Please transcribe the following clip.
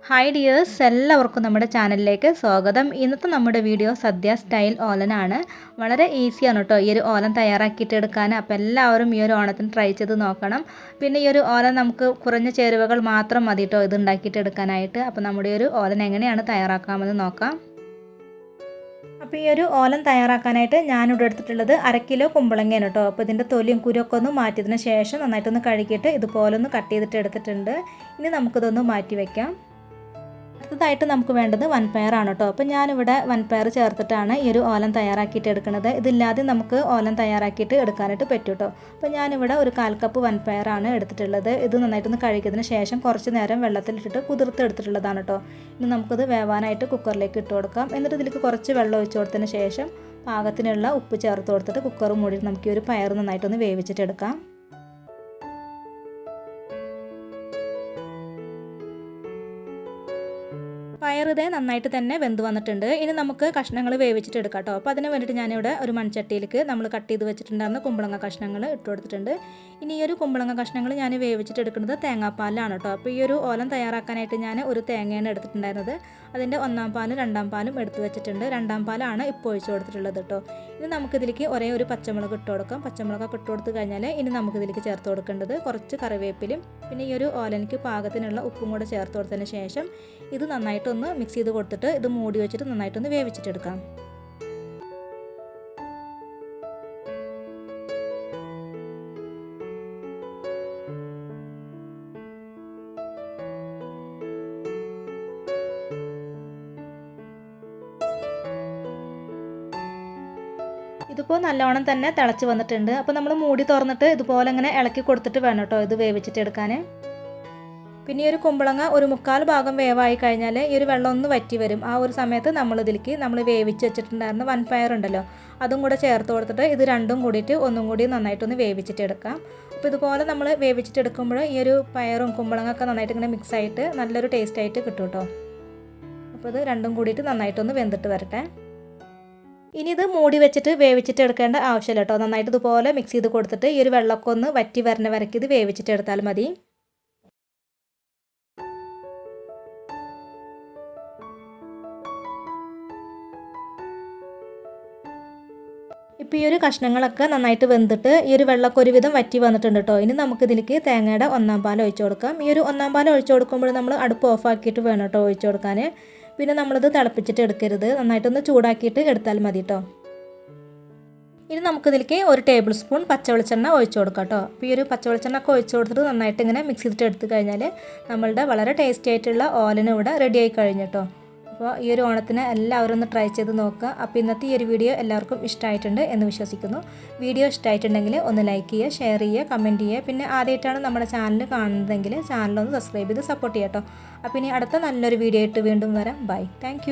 Hi dears, എല്ലാവർക്കും നമ്മുടെ ചാനലിലേക്ക് സ്വാഗതം. ഇന്നത്തെ നമ്മുടെ വീഡിയോ സദ്യ സ്റ്റൈൽ ഓലനാണ്. വളരെ ഈസിയാണ് കേട്ടോ ഈ ഒരു ഓലൻ തയ്യാറാക്കിയിട്ട് എടുക്കാൻ. അപ്പോൾ എല്ലാവരും ഈ ഒരു ഓണത്തിന് ട്രൈ ചെയ്ത് നോക്കണം. പിന്നെ ഈ ഒരു ഓലൻ നമുക്ക് കുറഞ്ഞ ചേരുവകൾ മാത്രം മതി കേട്ടോ ഇത് ഉണ്ടാക്കിയിട്ട് എടുക്കാനായിട്ട്. അപ്പോൾ നമ്മുടെ ഒരു ഓലൻ എങ്ങനെയാണ് തയ്യാറാക്കാമെന്ന് നോക്കാം. അപ്പോൾ ഈ ഒരു ഓലൻ തയ്യാറാക്കാനായിട്ട് ഞാനിവിടെ എടുത്തിട്ടുള്ളത് 1/2 കിലോ കുമ്പളങ്ങയാണ് കേട്ടോ. അപ്പോൾ ഇതിൻ്റെ തൊലിയും കുരുവൊക്കെ ഒന്ന് മാറ്റിയതിന് ശേഷം നന്നായിട്ടൊന്ന് കഴുകിയിട്ട് ഇതുപോലെ ഒന്ന് കട്ട് ചെയ്തിട്ട് എടുത്തിട്ടുണ്ട്. ഇനി നമുക്കിതൊന്ന് മാറ്റി വയ്ക്കാം. അടുത്തതായിട്ട് നമുക്ക് വേണ്ടത് വൻപയറാണ് കേട്ടോ. അപ്പോൾ ഞാനിവിടെ വൻപയർ ചേർത്തിട്ടാണ് ഈ ഒരു ഓലൻ തയ്യാറാക്കിയിട്ട് എടുക്കുന്നത്. ഇതില്ലാതെ നമുക്ക് ഓലൻ തയ്യാറാക്കിയിട്ട് എടുക്കാനായിട്ട് പറ്റും കേട്ടോ. അപ്പോൾ ഞാനിവിടെ ഒരു 1/4 കപ്പ് വൻപയറാണ് എടുത്തിട്ടുള്ളത്. ഇത് നന്നായിട്ടൊന്ന് കഴുകിയതിന് ശേഷം കുറച്ച് നേരം വെള്ളത്തിലിട്ടിട്ട് കുതിർത്തെടുത്തിട്ടുള്ളതാണ് കേട്ടോ. ഇനി നമുക്കിത് വേവാനായിട്ട് കുക്കറിലേക്ക് ഇട്ട് കൊടുക്കാം. എന്നിട്ട് ഇതിലേക്ക് കുറച്ച് വെള്ളം ഒഴിച്ച് കൊടുത്തതിന് ശേഷം പാകത്തിനുള്ള ഉപ്പ് ചേർത്ത് കൊടുത്തിട്ട് കുക്കർ മൂടി നമുക്ക് ഈ ഒരു പയർ നന്നായിട്ടൊന്ന് വേവിച്ചിട്ടെടുക്കാം. പയർ ഇതേ നന്നായിട്ട് തന്നെ വെന്ത് വന്നിട്ടുണ്ട്. ഇനി നമുക്ക് കഷ്ണങ്ങൾ വേവിച്ചിട്ട് എടുക്കാം കേട്ടോ. അപ്പോൾ അതിന് വേണ്ടിയിട്ട് ഞാനിവിടെ ഒരു മൺചട്ടിയിലേക്ക് നമ്മൾ കട്ട് ചെയ്ത് വെച്ചിട്ടുണ്ടായിരുന്ന കുമ്പളങ്ങ കഷ്ണങ്ങൾ ഇട്ട് കൊടുത്തിട്ടുണ്ട്. ഇനി ഈ ഒരു കുമ്പളങ്ങ കഷ്ണങ്ങൾ ഞാൻ വേവിച്ചിട്ട് എടുക്കുന്നത് തേങ്ങാപ്പാലാണ് കേട്ടോ. അപ്പോൾ ഈ ഒരു ഓലൻ തയ്യാറാക്കാനായിട്ട് ഞാൻ ഒരു തേങ്ങയാണ് എടുത്തിട്ടുണ്ടായിരുന്നത്. അതിൻ്റെ 1-ാം പാലും 2-ാം പാലും എടുത്ത് വെച്ചിട്ടുണ്ട്. 2-ാം പാലാണ് ഇപ്പോൾ ഒഴിച്ച് കൊടുത്തിട്ടുള്ളത് കേട്ടോ. ഇനി നമുക്കിതിലേക്ക് ഒരേ ഒരു പച്ചമുളക് ഇട്ട് കൊടുക്കാം. പച്ചമുളകൊക്കെ ഇട്ട് കൊടുത്ത് കഴിഞ്ഞാൽ ഇനി നമുക്കിതിലേക്ക് ചേർത്ത് കൊടുക്കേണ്ടത് കുറച്ച് കറിവേപ്പിലും പിന്നെ ഈ ഒരു ഓലനിക്ക് പാകത്തിനുള്ള ഉപ്പും കൂടെ ചേർത്ത് കൊടുത്തതിന് ശേഷം ഇത് നന്നായിട്ടൊന്ന് മിക്സ് ചെയ്ത് കൊടുത്തിട്ട് ഇത് മൂടി വെച്ചിട്ട് നന്നായിട്ടൊന്ന് വേവിച്ചിട്ടെടുക്കാം. ഇതിപ്പോൾ നല്ലോണം തന്നെ തിളച്ച് വന്നിട്ടുണ്ട്. അപ്പോൾ നമ്മൾ മൂടി തുറന്നിട്ട് ഇതുപോലെ ഇങ്ങനെ ഇളക്കി കൊടുത്തിട്ട് വേണം കേട്ടോ ഇത് വേവിച്ചിട്ടെടുക്കാൻ. പിന്നെ ഈ ഒരു കുമ്പളങ്ങ ഒരു 1/4 ഭാഗം വേവായി കഴിഞ്ഞാൽ ഈ ഒരു വെള്ളം ഒന്ന് വറ്റി വരും. ആ ഒരു സമയത്ത് നമ്മളിതിലേക്ക് നമ്മൾ വേവിച്ച് വെച്ചിട്ടുണ്ടായിരുന്ന വൻപയർ ഉണ്ടല്ലോ അതും കൂടെ ചേർത്ത് കൊടുത്തിട്ട് ഇത് രണ്ടും കൂടിയിട്ട് ഒന്നും കൂടി നന്നായിട്ടൊന്ന് വേവിച്ചിട്ടെടുക്കാം. അപ്പോൾ ഇതുപോലെ നമ്മൾ വേവിച്ചിട്ടെടുക്കുമ്പോൾ ഈ ഒരു പയറും കുമ്പളങ്ങ ഒക്കെ നന്നായിട്ട് ഇങ്ങനെ മിക്സ് ആയിട്ട് നല്ലൊരു ടേസ്റ്റായിട്ട് കിട്ടും കേട്ടോ. അപ്പോൾ ഇത് രണ്ടും കൂടിയിട്ട് നന്നായിട്ടൊന്ന് വെന്തിട്ട് വരട്ടെ. ഇനി ഇത് മൂടി വെച്ചിട്ട് വേവിച്ചിട്ട് എടുക്കേണ്ട ആവശ്യമില്ല കേട്ടോ. നന്നായിട്ട് ഇതുപോലെ മിക്സ് ചെയ്ത് കൊടുത്തിട്ട് ഈ ഒരു വെള്ളമൊക്കെ ഒന്ന് വറ്റി വരണ വരയ്ക്ക് ഇത് വേവിച്ചിട്ട് എടുത്താൽ മതി. ഇപ്പോൾ ഈ ഒരു കഷ്ണങ്ങളൊക്കെ നന്നായിട്ട് വെന്തിട്ട് ഈ ഒരു വെള്ളമൊക്കെ ഒരുവിധം വറ്റി വന്നിട്ടുണ്ട് കേട്ടോ. ഇനി നമുക്കിതിലേക്ക് തേങ്ങയുടെ 1-ാം പാൽ ഒഴിച്ച് കൊടുക്കാം. ഈ ഒരു 1-ാം പാൽ ഒഴിച്ച് കൊടുക്കുമ്പോൾ നമ്മൾ അടുപ്പ് ഓഫാക്കിയിട്ട് വേണം കേട്ടോ ഒഴിച്ച് കൊടുക്കാൻ. പിന്നെ നമ്മളിത് തിളപ്പിച്ചിട്ട് എടുക്കരുത്, നന്നായിട്ടൊന്ന് ചൂടാക്കിയിട്ട് എടുത്താൽ മതി കേട്ടോ. ഇനി നമുക്കിതിലേക്ക് 1 ടേബിൾ സ്പൂൺ പച്ചവെളിച്ചെണ്ണ ഒഴിച്ച് കൊടുക്കാം കേട്ടോ. അപ്പോൾ ഈ ഒരു പച്ചവെളിച്ചെണ്ണ ഒക്കെ ഒഴിച്ച് കൊടുത്തിട്ട് നന്നായിട്ട് ഇങ്ങനെ മിക്സ് ചെയ്തിട്ട് എടുത്തു കഴിഞ്ഞാൽ നമ്മളുടെ വളരെ ടേസ്റ്റി ആയിട്ടുള്ള ഓലൻ ഇവിടെ റെഡി ആയി കഴിഞ്ഞു കേട്ടോ. അപ്പോൾ ഈ ഒരു ഓണത്തിന് എല്ലാവരും ഒന്ന് ട്രൈ ചെയ്ത് നോക്കുക. അപ്പോൾ ഇന്നത്തെ ഈ ഒരു വീഡിയോ എല്ലാവർക്കും ഇഷ്ടമായിട്ടുണ്ട് എന്ന് വിശ്വസിക്കുന്നു. വീഡിയോ ഇഷ്ടമായിട്ടുണ്ടെങ്കിൽ ഒന്ന് ലൈക്ക് ചെയ്യുക, ഷെയർ ചെയ്യുക, കമൻറ്റ് ചെയ്യുക. പിന്നെ ആദ്യമായിട്ടാണ് നമ്മുടെ ചാനൽ കാണുന്നതെങ്കിൽ ചാനലൊന്ന് സബ്സ്ക്രൈബ് ചെയ്ത് സപ്പോർട്ട് ചെയ്യാം കേട്ടോ. അപ്പോൾ ഇനി അടുത്ത നല്ലൊരു വീഡിയോ ആയിട്ട് വീണ്ടും വരാം. By, thank